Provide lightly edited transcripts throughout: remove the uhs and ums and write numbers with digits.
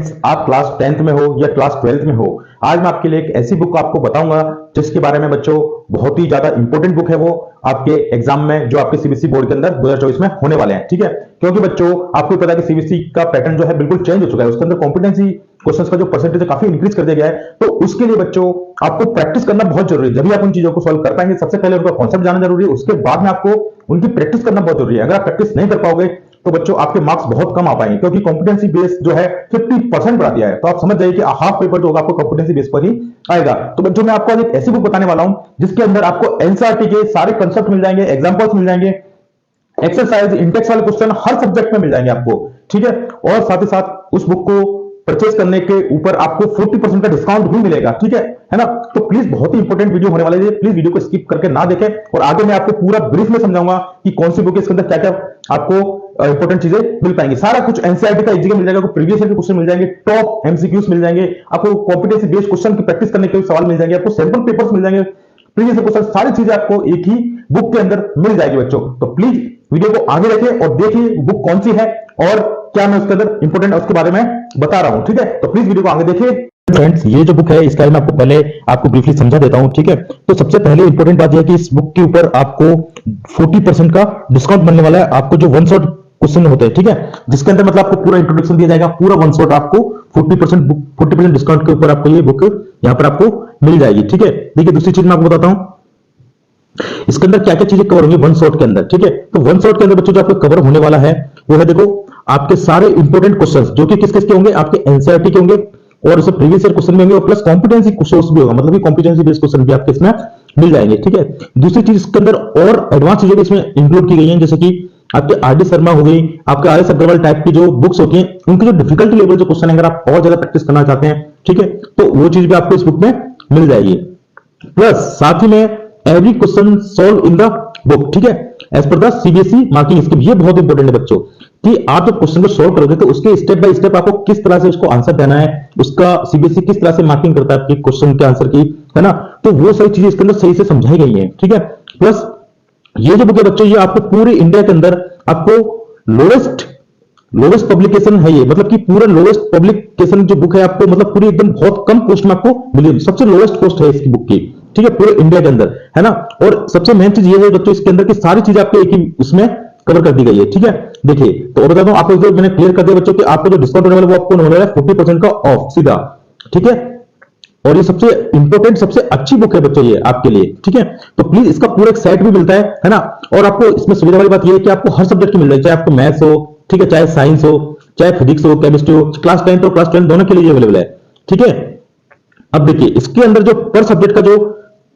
Friends, आप class 10th में हो या क्लास 12th में हो, आज मैं आपके लिए एक ऐसी बुक आपको बताऊंगा जिसके बारे में बच्चों बहुत ही ज्यादा इंपॉर्टेंट बुक है। वो आपके एग्जाम में जो आपके सीबीएसई बोर्ड के अंदर 2024 में होने वाले हैं, ठीक है। क्योंकि बच्चों आपको पता है कि सीबीएसई का पैटर्न जो है बिल्कुल चेंज हो चुका है। उसके अंदर कॉम्पिटेंसी क्वेश्चंस का जो परसेंटेज है काफी इंक्रीज कर दिया गया है। तो उसके लिए बच्चों आपको प्रैक्टिस करना बहुत जरूरी है। जब भी आप उन चीजों को सॉल्व कर पाएंगे, सबसे पहले उनका कॉन्सेप्ट जानना जरूरी है, उसके बाद में आपको उनकी प्रैक्टिस करना बहुत जरूरी है। अगर आप प्रैक्टिस नहीं कर पाओगे तो बच्चों आपके मार्क्स बहुत कम आ पाएंगे, क्योंकि कॉम्पिटेंसी बेस जो है 50% बढ़ा दिया है। तो आप समझ जाइए कि हाफ पेपर जो होगा आपको कॉम्पिटेंसी बेस पर ही आएगा। तो बच्चों मैं आपको आज एक ऐसी बुक बताने वाला हूं जिसके अंदर आपको एनसीईआरटी के सारे कंसेप्ट मिल जाएंगे, एग्जांपल्स मिल जाएंगे, एक्सरसाइज, इंटेक्स वाले क्वेश्चन हर सब्जेक्ट में मिल जाएंगे आपको, ठीक है। और साथ ही साथ उस बुक को परचेज करने के ऊपर आपको 40% का डिस्काउंट भी मिलेगा, ठीक है ना। तो प्लीज बहुत ही इंपॉर्टेंट वीडियो होने वाले है, प्लीज वीडियो को स्किप करके ना देखें। और आगे मैं आपको पूरा ब्रीफ में समझाऊंगा कि कौन सी बुक है, इसके अंदर क्या क्या आपको इंपॉर्टेंट चीजें मिल पाएंगी। सारा कुछ एनसीईआरटी का इजी मिल जाएगा, आपको प्रीवियस ईयर के क्वेश्चन मिल जाएंगे, टॉप एमसीक्यूज मिल जाएंगे, आपको कॉम्पिटेंसी बेस्ड क्वेश्चन की प्रैक्टिस करने के सवाल मिल जाएंगे, आपको सैंपल पेपर्स मिल जाएंगे, प्रीवियस क्वेश्चन, सारी चीजें आपको एक ही बुक के अंदर मिल जाएगी बच्चों। तो प्लीज वीडियो को आगे रखें और देखिए बुक कौन सी है और क्या मैं उसके अंदर इंपॉर्टेंट उसके बारे में बता रहा हूं, ठीक है। तो प्लीज वीडियो को आगे देखिए। फ्रेंड्स, ये जो बुक है इसका मैं आपको पहले आपको ब्रीफली समझा देता हूं, ठीक है। तो सबसे पहले इंपॉर्टेंट बात यह है कि इस बुक के ऊपर आपको 40% का डिस्काउंट मिलने वाला है। आपको जो वन शॉट क्वेश्चन होते हैं, ठीक है, जिसके अंदर मतलब आपको पूरा इंट्रोडक्शन दिया जाएगा, पूरा वन शॉट आपको 40% डिस्काउंट के ऊपर आपको ये बुक यहां पर आपको मिल जाएगी, ठीक है। देखिए दूसरी चीज मैं आपको बताता हूं इसके अंदर क्या क्या चीजें कवर होंगी वन शॉट के अंदर, ठीक है। तो वन शॉट के अंदर बच्चों जो आपको कवर होने वाला है वो है, देखो, आपके सारे इंपॉर्टेंट क्वेश्चंस जो कि किस किस के होंगे, आपके एनसीईआरटी के होंगे और उससे प्रीवियस ईयर क्वेश्चन भी होंगे और प्लस कॉम्पिटेंसी क्वेश्चन भी होगा, मतलब कि कॉम्पिटेंसी बेस्ड क्वेश्चन भी आपके इसमें मिल जाएंगे, ठीक है। दूसरी चीज इसके अंदर और एडवांस चीजें भी इसमें इंक्लूड की गई हैं, जैसे कि आपके आरडी शर्मा हो गई, आपके आर एस अग्रवाल टाइप की जो बुक्स होती हैं, उनकी जो डिफिकल्टी लेवल जो क्वेश्चन है, अगर आप और ज्यादा प्रैक्टिस करना चाहते हैं, ठीक है, तो वो चीज भी आपको इस बुक में मिल जाएगी। प्लस साथ ही में every question solve in the book, ठीक है, as per the CBSE marking scheme. ये बहुत इंपॉर्टेंट है बच्चों कि आप जब क्वेश्चन को सॉल्व करोगे तो उसके स्टेप बाय स्टेप आपको किस तरह से उसको आंसर देना है, उसका सीबीएसई किस तरह से मार्किंग करता है आपके क्वेश्चन के आंसर की, है ना। तो वो सारी चीजें इसके अंदर सही से समझाई गई हैं, ठीक है। प्लस ये जो बुक है बच्चों, ये आपको पूरे इंडिया के अंदर आपको लोवेस्ट पब्लिकेशन है ये, मतलब कि पूरा लोवेस्ट पब्लिकेशन जो बुक है आपको, मतलब पूरी एकदम बहुत कम कॉस्ट में आपको मिली, सबसे लोवेस्ट कॉस्ट है इसकी बुक की, ठीक है, पूरे इंडिया के अंदर, है ना। और सबसे मेन चीज ये है बच्चों इसके अंदर की सारी चीजें आपको एक ही उसमें कवर कर दी गई है, ठीक है। देखिए तो और बताता हूं आपको, जो मैंने क्लियर कर दिया बच्चों कि आपको जो डिस्काउंट होने वाला है वो आपको होने वाला है 40% का ऑफ सीधा, ठीक है। और ये सबसे इंपॉर्टेंट सबसे अच्छी बुक है बच्चों ये आपके लिए, ठीक है। तो प्लीज इसका पूरा एक सेट भी मिलता है ना। और आपको इसमें सुविधा वाली बात ये है कि आपको हर सब्जेक्ट की मिल जाए, चाहे आपको मैथ्स हो, ठीक है, चाहे साइंस हो, चाहे फिजिक्स हो, केमिस्ट्री हो, क्लास 10 और क्लास 12 दोनों के लिए अवेलेबल है, ठीक है। अब देखिए इसके अंदर जो पर सब्जेक्ट का जो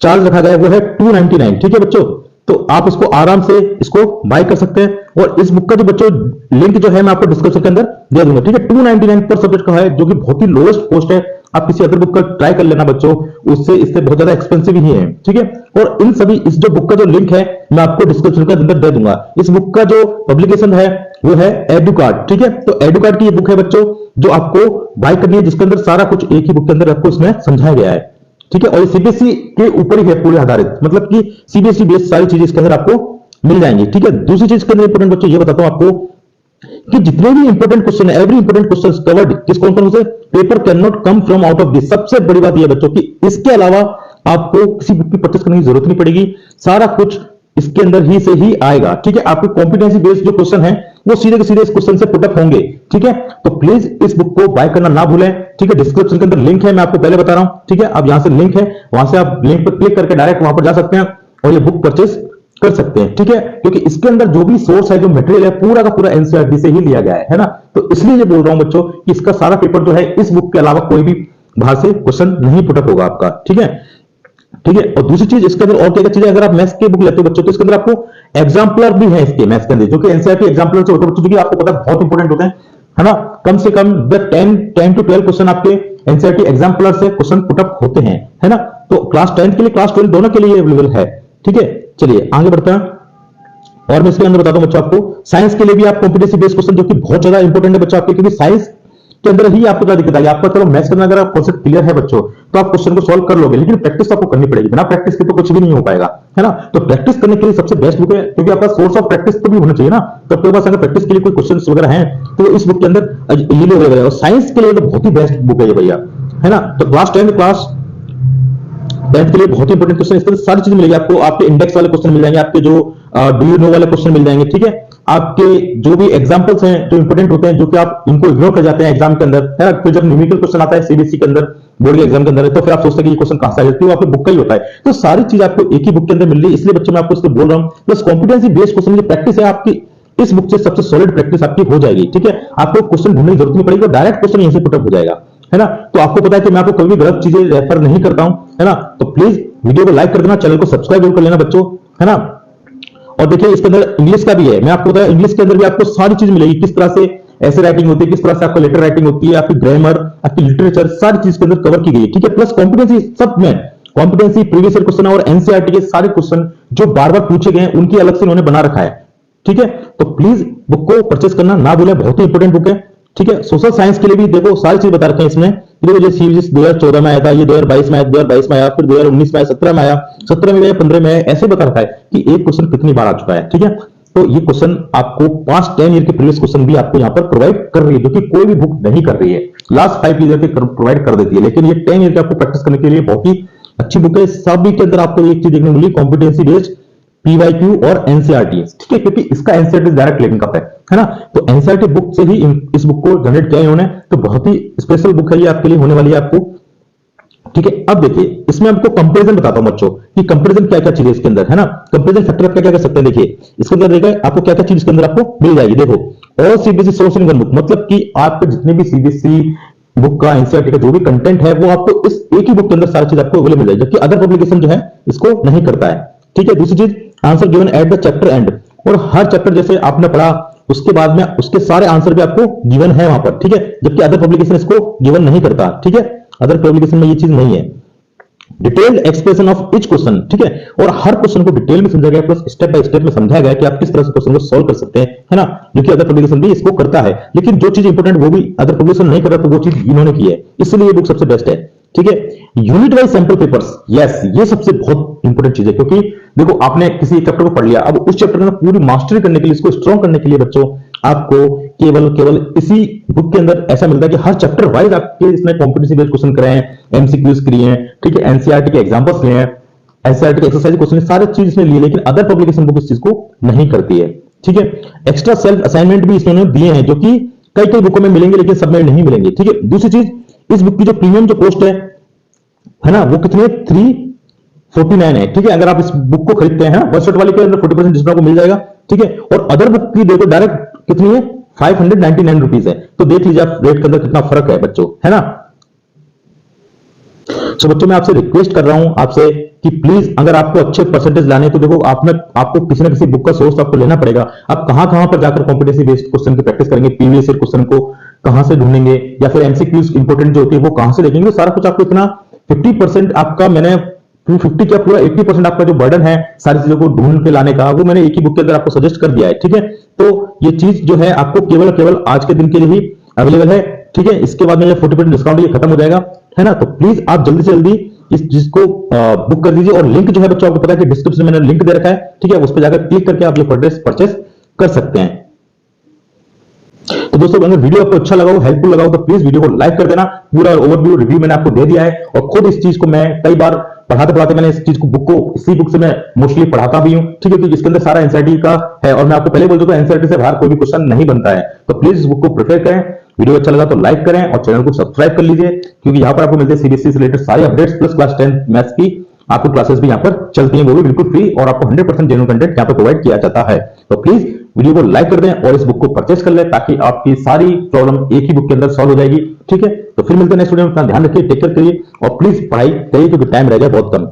चार्ज रखा गया है वो है 299, ठीक है बच्चों। तो आप इसको आराम से इसको बाय कर सकते हैं। और इस बुक का जो बच्चों लिंक जो है मैं आपको डिस्क्रिप्शन के अंदर दे दूंगा, ठीक है। 299 पर सब्जेक्ट का है, जो कि बहुत ही लोएस्ट कॉस्ट है। आप किसी अदर बुक का ट्राई कर लेना बच्चों, उससे इससे बहुत ज्यादा एक्सपेंसिव ही है, ठीक है। और इन सभी इस जो बुक का जो लिंक है मैं आपको डिस्क्रिप्शन के अंदर दे दूंगा। इस बुक का जो पब्लिकेशन है वो है एडुकार्ड, ठीक है। तो एडुकार्ड की ये बुक है बच्चों जो आपको बाय करनी है, जिसके अंदर सारा कुछ एक ही बुक के अंदर आपको इसमें समझाया गया है, ठीक है। और सीबीएसई के ऊपर ही है पूरे आधारित, मतलब कि सीबीएसई बेस्ड सारी चीजें इसके अंदर आपको मिल जाएंगी, ठीक है। दूसरी चीज के अंदर इंपॉर्टेंट बच्चों ये बताता हूं आपको कि जितने भी इंपॉर्टेंट क्वेश्चन है, एवरी इंपॉर्टेंट क्वेश्चन कवर्ड किस कौन से paper can not come from out of this. सबसे बड़ी बात यह बच्चों कि इसके अलावा आपको किसी बुक की परचेस करने की जरूरत नहीं पड़ेगी, सारा कुछ इसके अंदर ही से ही आएगा, ठीक है। आपको कॉम्पिटेंसी बेस्ड जो क्वेश्चन है वो सीधे के सीधे इस क्वेश्चन से पुटअप होंगे, ठीक है। तो प्लीज इस बुक को बाय करना ना भूलें, ठीक है। डिस्क्रिप्शन के अंदर लिंक है, मैं आपको पहले बता रहा हूं, ठीक है। अब यहां से लिंक है, वहां से आप लिंक पर क्लिक करके डायरेक्ट वहां पर जा सकते हैं और ये बुक परचेस कर सकते हैं, ठीक है। क्योंकि इसके अंदर जो भी सोर्स है, जो मटेरियल है, पूरा का पूरा एनसीईआरटी से ही लिया गया है ना। तो इसलिए ये बोल रहा हूं बच्चों कि इसका सारा पेपर जो है इस बुक के अलावा कोई भी बाहर से क्वेश्चन नहीं पुटअप होगा आपका, ठीक है, ठीक है। और दूसरी चीज इसके अंदर और क्या क्या चीजें, अगर आप मैथ्स की बुक लेते हो बच्चों तो इसके अंदर आपको एग्जाम्पलर भी है इसके मैथ्स के अंदर, जो कि एनसीईआरटी एग्जाम्पलर से होते हैं बच्चों, जो कि आपको पता है बहुत इंपॉर्टेंट होते हैं, है ना। कम से कम 10 to 12 क्वेश्चन आपके एनसीईआरटी एग्जाम्पलर से क्वेश्चन पुटअप होते हैं, है ना। तो क्लास 10 के लिए क्लास 12 दोनों के लिए अवेलेबल है, ठीक है। चलिए आगे बढ़ते हैं। और मैं इसके अंदर बताता हूं बच्चों आपको साइंस के लिए भी आप कॉम्पिटेंसी बेस्ड क्वेश्चन, जो कि बहुत ज्यादा इंपॉर्टेंट है बच्चों आपके, क्योंकि साइंस के अंदर ही आपको क्या दिक्कत आएगी। आपका चलो मैथ्स करना अगर आप कॉन्सेप्ट क्लियर है बच्चों, तो आप क्वेश्चन को सॉल्व कर लोगे, लेकिन प्रैक्टिस तो आपको करनी पड़ेगी। बिना प्रैक्टिस के तो कुछ भी नहीं हो पाएगा, है ना। तो प्रैक्टिस करने के लिए सबसे बेस्ट बुक है, क्योंकि आपका सोर्स ऑफ प्रैक्टिस तो भी होना चाहिए ना। तो आपके पास अगर प्रैक्टिस के लिए कोई क्वेश्चन वगैरह हैं तो इस बुक के अंदर ये लोग वगैरह, और साइंस के लिए तो बहुत ही बेस्ट बुक है ये भैया, है ना। तो क्लास 10th के लिए बहुत ही इंपॉर्टेंट क्वेश्चन, इस तरह सारी चीज मिलेगी आपको। आपके इंडेक्स वाले क्वेश्चन मिल जाएंगे, आपके जो डू यू नो वाले क्वेश्चन मिल जाएंगे, ठीक है। आपके जो भी एग्जांपल्स हैं जो इंपॉर्टेंट होते हैं, जो कि आप इनको इग्नोर कर जाते हैं एग्जाम के अंदर, है ना। फिर जब न्यूमेरिकल क्वेश्चन आता है सीबीएसई के अंदर, बोर्ड के एग्जाम के अंदर, तो फिर आप सोचते हैं कि ये क्वेश्चन कहां से आया, वो आपके बुक का ही होता है। तो सारी चीज आपको एक ही बुक के अंदर मिल रही है, इसलिए बच्चों मैं आपको इसको बोल रहा हूं। प्लस कॉम्पिटेंसी बेस्ड क्वेश्चन की प्रैक्टिस है आपकी, इस बुक से सबसे सॉलिड प्रैक्टिस आपकी हो जाएगी, ठीक है। आपको क्वेश्चन ढूंढने की जरूरत नहीं पड़ेगी, डायरेक्ट क्वेश्चन यहीं से पुटअप हो जाएगा, है ना। तो आपको पता है कि मैं आपको कभी भी गलत चीजें रेफर नहीं करता हूं, है ना। तो प्लीज वीडियो को लाइक कर देना, चैनल को सब्सक्राइब जरूर कर लेना बच्चों, है ना। और देखिए इसके अंदर इंग्लिश का भी है, मैं आपको बताया इंग्लिश के अंदर भी आपको सारी चीज मिलेगी, किस तरह से ऐसे राइटिंग होती है, किस तरह से आपको लेटर राइटिंग होती है, आपकी ग्रामर, आपकी लिटरेचर, सारी चीज के अंदर कवर की गई है, ठीक है। प्लस कॉम्पिटेंसी सब में, कॉम्पिटेंसी प्रीवियस ईयर क्वेश्चन और एनसीईआरटी के सारे क्वेश्चन जो बार बार पूछे गए उनकी अलग से उन्होंने बना रखा है, ठीक है। तो प्लीज बुक को परचेस करना ना भूलें, बहुत ही इंपॉर्टेंट बुक है, ठीक है। सोशल साइंस के लिए भी देखो सारी चीज बता रखे हैं इसमें। देखो जो सीरीज 2014 में आया था, ये 2022 में आया, 2022 में आया, फिर 2019 में आया, 17 में आया, 17 में आया, 15 में आया, ऐसे बता रखा है कि एक क्वेश्चन कितनी बार आ चुका है, ठीक है। तो ये क्वेश्चन आपको 5-10 ईयर के प्रीवियस क्वेश्चन भी आपको यहाँ पर प्रोवाइड कर रही है, जो कि कोई भी बुक नहीं कर रही है। लास्ट 5 ईयर के प्रोवाइड कर देती है, लेकिन ये 10 ईयर के आपको प्रैक्टिस करने के लिए बहुत ही अच्छी बुक है। सभी के अंदर आपको एक चीज देखने को मिली, कॉम्पिटेंसी बेस्ड पीवाईक्यू और एनसीईआरटी, ठीक है, क्योंकि इसका एनसीईआरटी डायरेक्ट लिंक अप है ना। तो एनसीईआरटी बुक से ही इस बुक को जनरेट किया इन्होंने, तो बहुत ही स्पेशल बुक है ये आपके लिए होने वाली है आपको, ठीक है। अब देखिए इसमें आपको कंपैरिजन बताता हूं बच्चों कि कंपैरिजन क्या क्या चीज है इसके अंदर, है ना। कंपैरिजन फैक्टर आप क्या क्या कर सकते हैं, देखिए इसके अंदर देखिए आपको क्या क्या चीज इसके अंदर आपको मिल जाएगी। देखो all CBSE source in one book, मतलब कि आपके जितने भी सीबीएसई बुक का, एनसीईआरटी का जो भी कंटेंट है वो आपको इस एक ही बुक के अंदर सारी चीज आपको अवेलेबल मिल जाएगी, जबकि अदर पब्लिकेशन जो है इसको नहीं करता है, ठीक है। दूसरी चीज answer given at the chapter and, और हर चैप्टर जैसे आपने पढ़ा उसके बाद में उसके सारे आंसर भी आपको गिवन है वहां पर, ठीक है। जबकि अदर पब्लिकेशन इसको गिवन नहीं करता, ठीक है। अदर पब्लिकेशन में ये चीज नहीं है। Detailed expression of each question, ठीक है, और हर क्वेश्चन को डिटेल में समझाया गया, प्लस स्टेप बाय स्टेप में समझाया गया कि आप किस तरह से क्वेश्चन को सॉल्व कर सकते हैं, है ना। जो कि अदर पब्लिकेशन भी इसको करता है, लेकिन जो चीज इंपॉर्टेंट वो भी अदर पब्लिकेशन नहीं कर रहा, तो वो चीज इन्होंने की है, इसलिए ये बुक सबसे बेस्ट है, ठीक है। Unit wise sample papers, yes ये सबसे बहुत इंपॉर्टेंट चीज है, क्योंकि देखो आपने किसी एक चैप्टर को पढ़ लिया, अब उस चैप्टर में पूरी मास्टरी करने के लिए, इसको स्ट्रॉन्ग करने के लिए बच्चों आपको केवल इसी बुक के अंदर ऐसा मिलता है कि हर चैप्टर वाइज आपके इसमें कॉम्पिटेंसी बेस्ड क्वेश्चन कराए हैं, एमसीक्यूज किए हैं, ठीक है, एनसीईआरटी के एग्जांपल्स लिए हैं, एनसीईआरटी के एक्सरसाइज क्वेश्चन सारे चीज इसमें लिए, लेकिन अदर पब्लिकेशन बुक इस चीज को नहीं करती है, ठीक है। एक्स्ट्रा सेल्फ असाइनमेंट भी इसमें दिए हैं, जो कि कई बुकों में मिलेंगे लेकिन सब में नहीं मिलेंगे, ठीक है। दूसरी चीज, इस बुक की जो प्रीमियम जो कॉस्ट है ना, वो कितनी है, 349 है, ठीक है। अगर आप इस बुक को खरीदते हैं वन शॉट वाले के अंदर 40% डिस्काउंट को मिल जाएगा, ठीक है। और अदर बुक की देखो डायरेक्ट कितनी है, 599 रुपीज है। तो देख लीजिए आप रेट के अंदर कितना फर्क है बच्चों, है ना। तो बच्चों मैं आपसे रिक्वेस्ट कर रहा हूं आपसे कि प्लीज अगर आपको अच्छे परसेंटेज लाने, तो देखो आपको किसी ना किसी बुक का सोर्स आपको लेना पड़ेगा। आप कहां पर जाकर कॉम्पिटेंसी बेस्ड क्वेश्चन की प्रैक्टिस करेंगे, प्रीवियस ईयर क्वेश्चन को कहां से ढूंढेंगे, या फिर एमसीक्यूज इंपोर्टेंट जो होती है वो कहां से देखेंगे। सारा कुछ आपको इतना 50% आपका, मैंने 50 क्या पूरा 80% आपका जो बर्डन है सारी चीजों को ढूंढ के लाने का, वो मैंने एक ही बुक के अंदर आपको सजेस्ट कर दिया है, ठीक है। तो ये चीज जो है आपको केवल आज के दिन के लिए ही अवेलेबल है, ठीक है। इसके बाद में 40% डिस्काउंट ये खत्म हो जाएगा, है ना। तो प्लीज आप जल्दी से जल्दी इस चीज को बुक कर दीजिए, और लिंक जो है बच्चों आपको पता है कि डिस्क्रिप्शन में मैंने लिंक दे रखा है, ठीक है। उस पर जाकर क्लिक करके आप ये परचेस कर सकते हैं। तो दोस्तों अगर वीडियो आपको अच्छा लगा हो, हेल्पफुल लगा हो, तो प्लीज वीडियो को लाइक कर देना। पूरा ओवरव्यू रिव्यू मैंने आपको दे दिया है, और खुद इस चीज को मैं कई बार पढ़ाते मैंने इस चीज को बुक को इसी बुक से मैं मोस्टली पढ़ाता भी हूं, ठीक है। क्योंकि इसके अंदर सारा एनसीईआरटी का है, और मैं आपको पहले बोल चुका हूं एनसीईआरटी से बाहर कोई भी क्वेश्चन नहीं बनता है। तो प्लीज इस बुक को प्रेफर करें। वीडियो अच्छा लगा तो लाइक करें और चैनल को सब्सक्राइब कर लीजिए, क्योंकि यहाँ पर आपको मिलते हैं सीबीएसई से रिलेटेड सारे अपडेट्स, प्लस क्लास 10 मैथ्स की आपको क्लासेस भी यहाँ पर चलती हैं, वो भी बिल्कुल फ्री, और आपको 100% जेन्युइन कंटेंट यहाँ पर प्रोवाइड किया जाता है। तो प्लीज वीडियो को लाइक कर दें और इस बुक को परचेस कर लें, ताकि आपकी सारी प्रॉब्लम एक ही बुक के अंदर सॉल्व हो जाएगी, ठीक है। तो फिर मिलते हैं नेक्स्ट वीडियो में। अपना ध्यान रखिए, टेक केयर करिए, और प्लीज पढ़ाई करिए, क्योंकि टाइम रह गया बहुत कम।